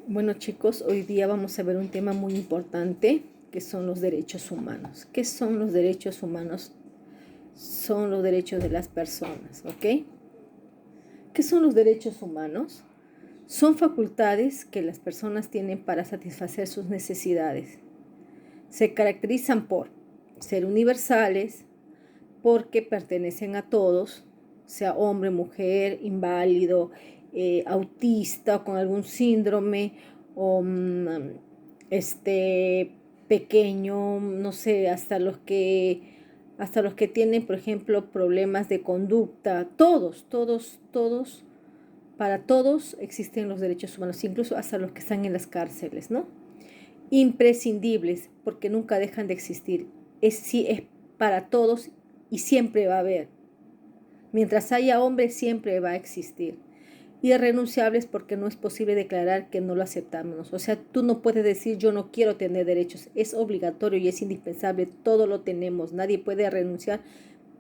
Bueno chicos, hoy día vamos a ver un tema muy importante que son los derechos humanos. ¿Qué son los derechos humanos? Son los derechos de las personas, ¿ok? ¿Qué son los derechos humanos? Son facultades que las personas tienen para satisfacer sus necesidades. Se caracterizan por ser universales, porque pertenecen a todos, sea hombre, mujer, inválido, autista o con algún síndrome, o pequeño, no sé, hasta los que tienen, por ejemplo, problemas de conducta, todos, para todos existen los derechos humanos, incluso hasta los que están en las cárceles, ¿no? Imprescindibles, porque nunca dejan de existir. Sí, es para todos y siempre va a haber. Mientras haya hombres, siempre va a existir. Irrenunciables porque no es posible declarar que no lo aceptamos. O sea, tú no puedes decir yo no quiero tener derechos. Es obligatorio y es indispensable. Todo lo tenemos. Nadie puede renunciar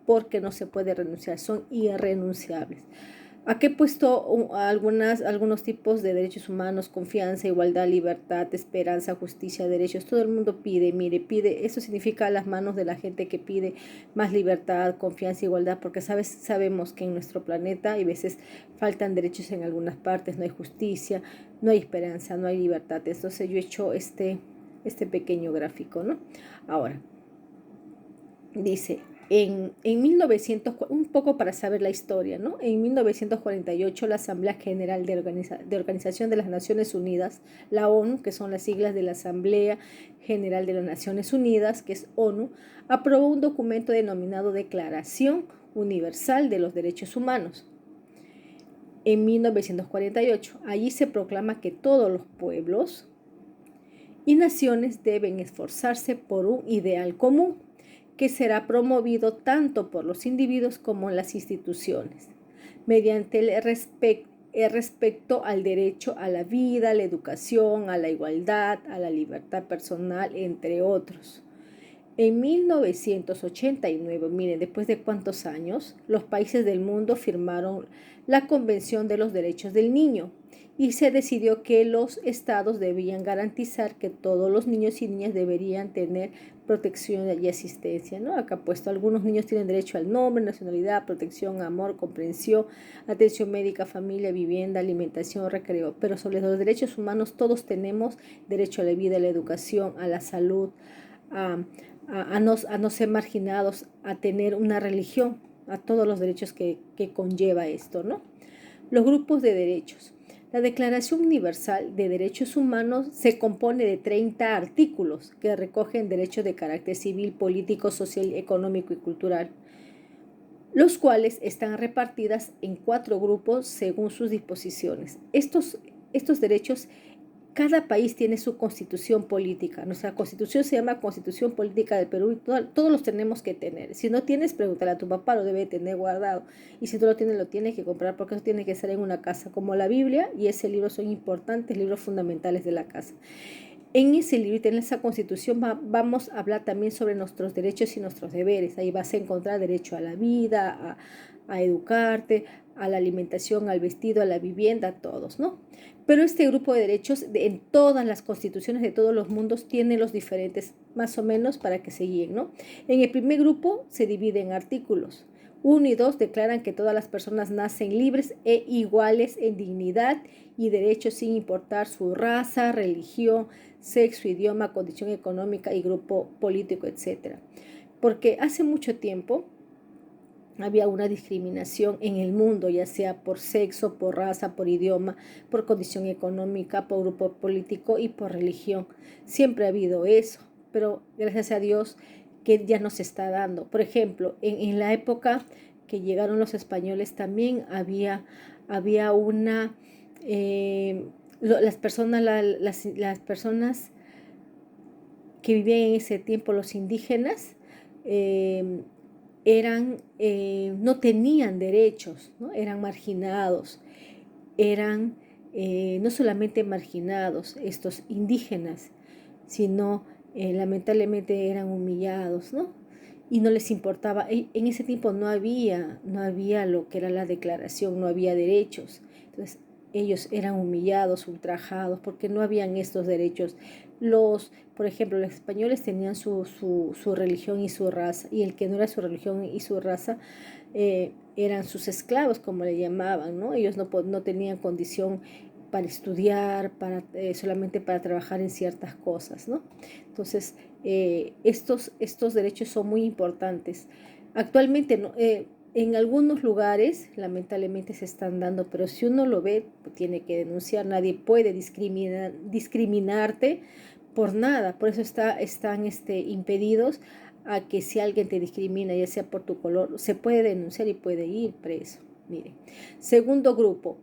porque no se puede renunciar. Son irrenunciables. Aquí he puesto algunos tipos de derechos humanos: confianza, igualdad, libertad, esperanza, justicia, derechos. Todo el mundo pide, mire, pide. Eso significa las manos de la gente que pide más libertad, confianza, igualdad, porque sabemos que en nuestro planeta hay veces faltan derechos en algunas partes, no hay justicia, no hay esperanza, no hay libertad. Entonces yo he hecho este pequeño gráfico, ¿no? Ahora, dice, en 1900, un poco para saber la historia, ¿no? En 1948 la Asamblea General de Organización de las Naciones Unidas, la ONU, que son las siglas de la Asamblea General de las Naciones Unidas, que es ONU, aprobó un documento denominado Declaración Universal de los Derechos Humanos. En 1948, allí se proclama que todos los pueblos y naciones deben esforzarse por un ideal común que será promovido tanto por los individuos como las instituciones, mediante el respecto al derecho a la vida, a la educación, a la igualdad, a la libertad personal, entre otros. En 1989, miren, después de cuántos años, los países del mundo firmaron la Convención de los Derechos del Niño y se decidió que los estados debían garantizar que todos los niños y niñas deberían tener protección y asistencia, ¿no? Acá puesto, algunos niños tienen derecho al nombre, nacionalidad, protección, amor, comprensión, atención médica, familia, vivienda, alimentación, recreo. Pero sobre los derechos humanos todos tenemos derecho a la vida, a la educación, a la salud, a, no ser marginados, a tener una religión, a todos los derechos que conlleva esto, ¿no? Los grupos de derechos. La Declaración Universal de Derechos Humanos se compone de 30 artículos que recogen derechos de carácter civil, político, social, económico y cultural, los cuales están repartidas en 4 grupos según sus disposiciones. Estos derechos, cada país tiene su constitución política. Nuestra constitución se llama Constitución Política del Perú y todos los tenemos que tener. Si no tienes, pregúntale a tu papá, lo debe tener guardado. Y si tú lo tienes, lo tienes que comprar porque eso tiene que estar en una casa. Como la Biblia y ese libro son importantes, libros fundamentales de la casa. En ese libro, en esa constitución, vamos a hablar también sobre nuestros derechos y nuestros deberes. Ahí vas a encontrar derecho a la vida, a educarte, a la alimentación, al vestido, a la vivienda, a todos, ¿no? Pero este grupo de derechos en todas las constituciones de todos los mundos tiene los diferentes, más o menos, para que se guíen, ¿no? En el primer grupo se divide en artículos. 1 y 2 declaran que todas las personas nacen libres e iguales en dignidad y derechos sin importar su raza, religión, sexo, idioma, condición económica y grupo político, etc. Porque hace mucho tiempo había una discriminación en el mundo, ya sea por sexo, por raza, por idioma, por condición económica, por grupo político y por religión. Siempre ha habido eso, pero gracias a Dios que ya nos está dando. Por ejemplo, en la época que llegaron los españoles también había una... las personas que vivían en ese tiempo, los indígenas, no tenían derechos, ¿no? Eran marginados, eran no solamente marginados estos indígenas, sino lamentablemente eran humillados, ¿no? Y no les importaba. En ese tiempo no había lo que era la declaración, no había derechos. Entonces, ellos eran humillados, ultrajados, porque no habían estos derechos. Por ejemplo, los españoles tenían su religión y su raza, y el que no era su religión y su raza eran sus esclavos, como le llamaban, ¿no? Ellos no tenían condición para estudiar, solamente para trabajar en ciertas cosas, ¿no? Entonces, estos derechos son muy importantes. Actualmente, ¿no? En algunos lugares, lamentablemente, se están dando, pero si uno lo ve, tiene que denunciar. Nadie puede discriminarte por nada. Por eso están impedidos a que si alguien te discrimina, ya sea por tu color, se puede denunciar y puede ir preso. Mire. Segundo grupo.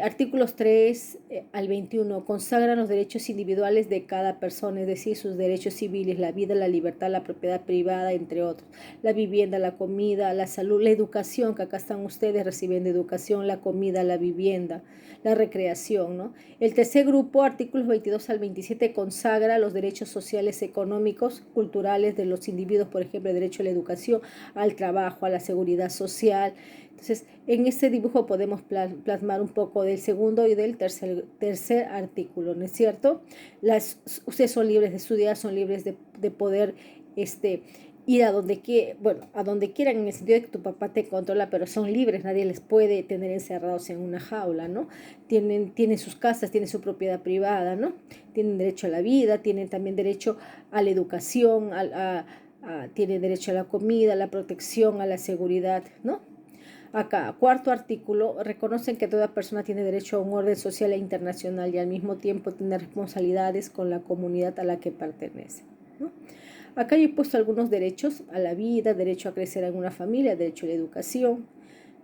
Artículos 3 al 21 consagran los derechos individuales de cada persona, es decir, sus derechos civiles, la vida, la libertad, la propiedad privada, entre otros, la vivienda, la comida, la salud, la educación, que acá están ustedes recibiendo educación, la comida, la vivienda, la recreación, ¿no? El tercer grupo, artículos 22 al 27, consagra los derechos sociales, económicos, culturales de los individuos, por ejemplo, el derecho a la educación, al trabajo, a la seguridad social. Entonces, en este dibujo podemos plasmar un poco del segundo y del tercer artículo, ¿no es cierto? Ustedes son libres de estudiar, son libres de poder ir a donde quieran, en el sentido de que tu papá te controla, pero son libres, nadie les puede tener encerrados en una jaula, ¿no? Tienen sus casas, tienen su propiedad privada, ¿no? Tienen derecho a la vida, tienen también derecho a la educación, tienen derecho a la comida, a la protección, a la seguridad, ¿no? Acá, cuarto artículo, reconocen que toda persona tiene derecho a un orden social e internacional y al mismo tiempo tiene responsabilidades con la comunidad a la que pertenece, ¿no? Acá yo he puesto algunos derechos a la vida, derecho a crecer en una familia, derecho a la educación,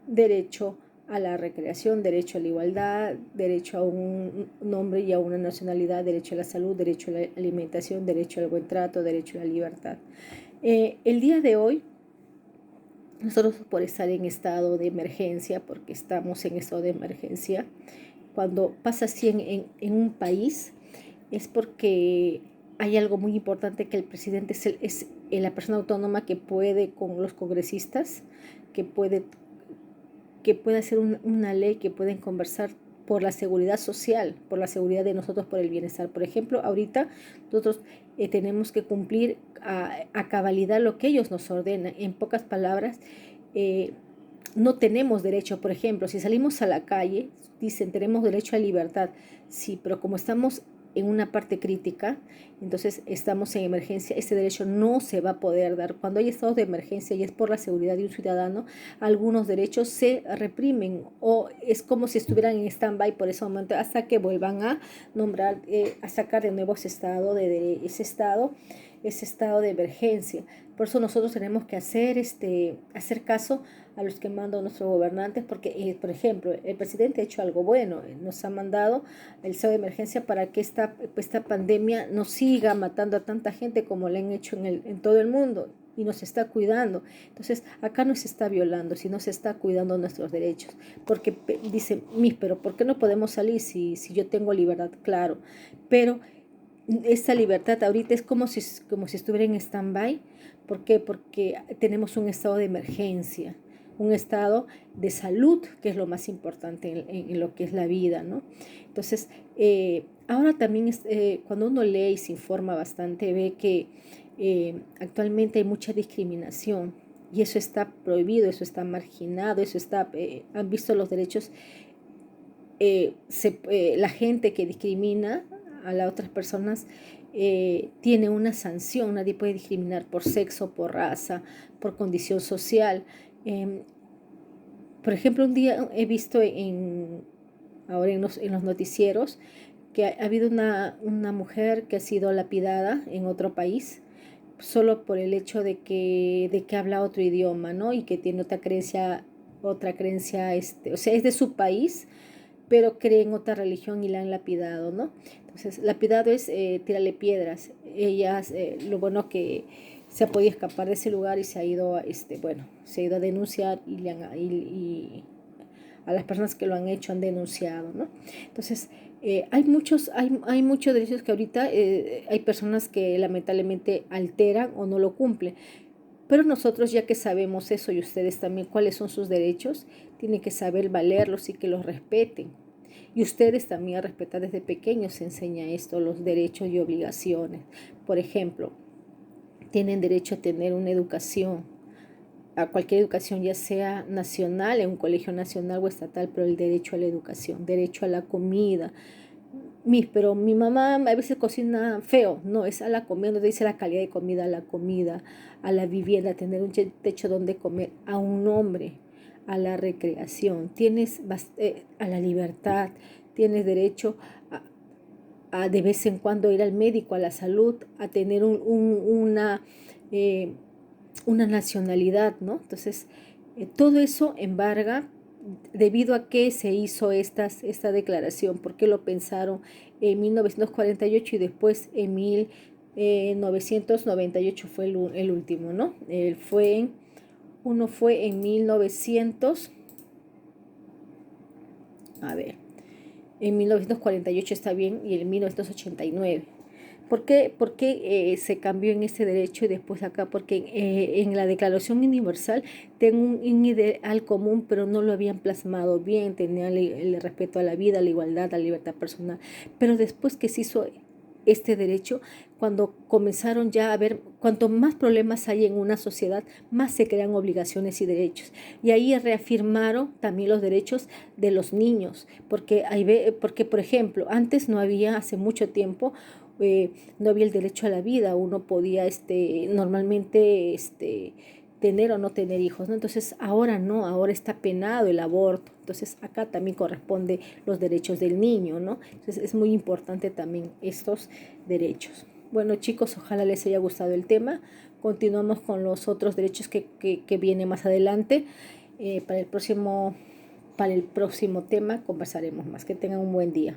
derecho a la recreación, derecho a la igualdad, derecho a un nombre y a una nacionalidad, derecho a la salud, derecho a la alimentación, derecho al buen trato, derecho a la libertad. El día de hoy, nosotros por estar en estado de emergencia, porque estamos en estado de emergencia, cuando pasa así en un país, es porque hay algo muy importante, que el presidente es la persona autónoma que puede con los congresistas, que puede hacer una ley, que pueden conversar por la seguridad social, por la seguridad de nosotros, por el bienestar. Por ejemplo, ahorita nosotros tenemos que cumplir a cabalidad lo que ellos nos ordenan. En pocas palabras, no tenemos derecho, por ejemplo, si salimos a la calle, dicen tenemos derecho a libertad, sí, pero como estamos en una parte crítica, entonces estamos en emergencia, ese derecho no se va a poder dar. Cuando hay estados de emergencia y es por la seguridad de un ciudadano, algunos derechos se reprimen o es como si estuvieran en stand-by por ese momento hasta que vuelvan a nombrar, a sacar de nuevo ese estado de emergencia. Por eso nosotros tenemos que hacer caso a los que mandan nuestros gobernantes, porque, por ejemplo, el presidente ha hecho algo bueno, nos ha mandado el estado de emergencia para que esta pandemia no siga matando a tanta gente como le han hecho en todo el mundo, y nos está cuidando. Entonces, acá no se está violando, sino se está cuidando nuestros derechos, porque dicen, pero ¿por qué no podemos salir si yo tengo libertad? Claro, pero esta libertad ahorita es como si estuviera en stand-by. ¿Por qué? Porque tenemos un estado de emergencia, un estado de salud, que es lo más importante en lo que es la vida, ¿no? Entonces, ahora también cuando uno lee y se informa bastante, ve que actualmente hay mucha discriminación y eso está prohibido, eso está marginado, han visto los derechos, la gente que discrimina a las otras personas tiene una sanción. Nadie puede discriminar por sexo, por raza, por condición social. Por ejemplo, un día he visto ahora en los noticieros que ha habido una mujer que ha sido lapidada en otro país solo por el hecho de que habla otro idioma, ¿no? Y que tiene otra creencia, o sea, es de su país, pero cree en otra religión y la han lapidado, ¿no? Entonces, lapidado es tirarle piedras. Lo bueno que se ha podido escapar de ese lugar y se ha ido a denunciar y a las personas que lo han hecho han denunciado, ¿no? Entonces, hay muchos derechos que ahorita hay personas que lamentablemente alteran o no lo cumplen. Pero nosotros, ya que sabemos eso, y ustedes también cuáles son sus derechos, tienen que saber valerlos y que los respeten. Y ustedes también a respetar desde pequeños se enseña esto, los derechos y obligaciones. Por ejemplo, tienen derecho a tener una educación, a cualquier educación, ya sea nacional, en un colegio nacional o estatal, pero el derecho a la educación, derecho a la comida. Pero mi mamá a veces cocina feo, no, es a la comida, no dice la calidad de comida, a la vivienda, a tener un techo donde comer, a un hombre, a la recreación, a la libertad, tienes derecho a de vez en cuando ir al médico, a la salud, a tener eh, una nacionalidad, ¿no? Entonces, todo eso embarga debido a que se hizo esta declaración, por qué lo pensaron en 1948 y después en 1998 fue el último, ¿no? Uno fue en 1900, a ver, en 1948 está bien y en 1989. ¿Por qué se cambió en este derecho y después acá? Porque en la Declaración Universal tengo un ideal común, pero no lo habían plasmado bien, tenían el respeto a la vida, a la igualdad, a la libertad personal. Pero después que se hizo este derecho, cuando comenzaron ya a ver, cuanto más problemas hay en una sociedad, más se crean obligaciones y derechos. Y ahí reafirmaron también los derechos de los niños, porque por ejemplo, antes no había, hace mucho tiempo, no había el derecho a la vida, uno podía normalmente tener o no tener hijos, ¿no? Entonces ahora no, ahora está penado el aborto, entonces acá también corresponde los derechos del niño, ¿no? Entonces es muy importante también estos derechos. Bueno chicos, ojalá les haya gustado el tema, continuamos con los otros derechos que vienen más adelante. Para el próximo tema conversaremos más, que tengan un buen día.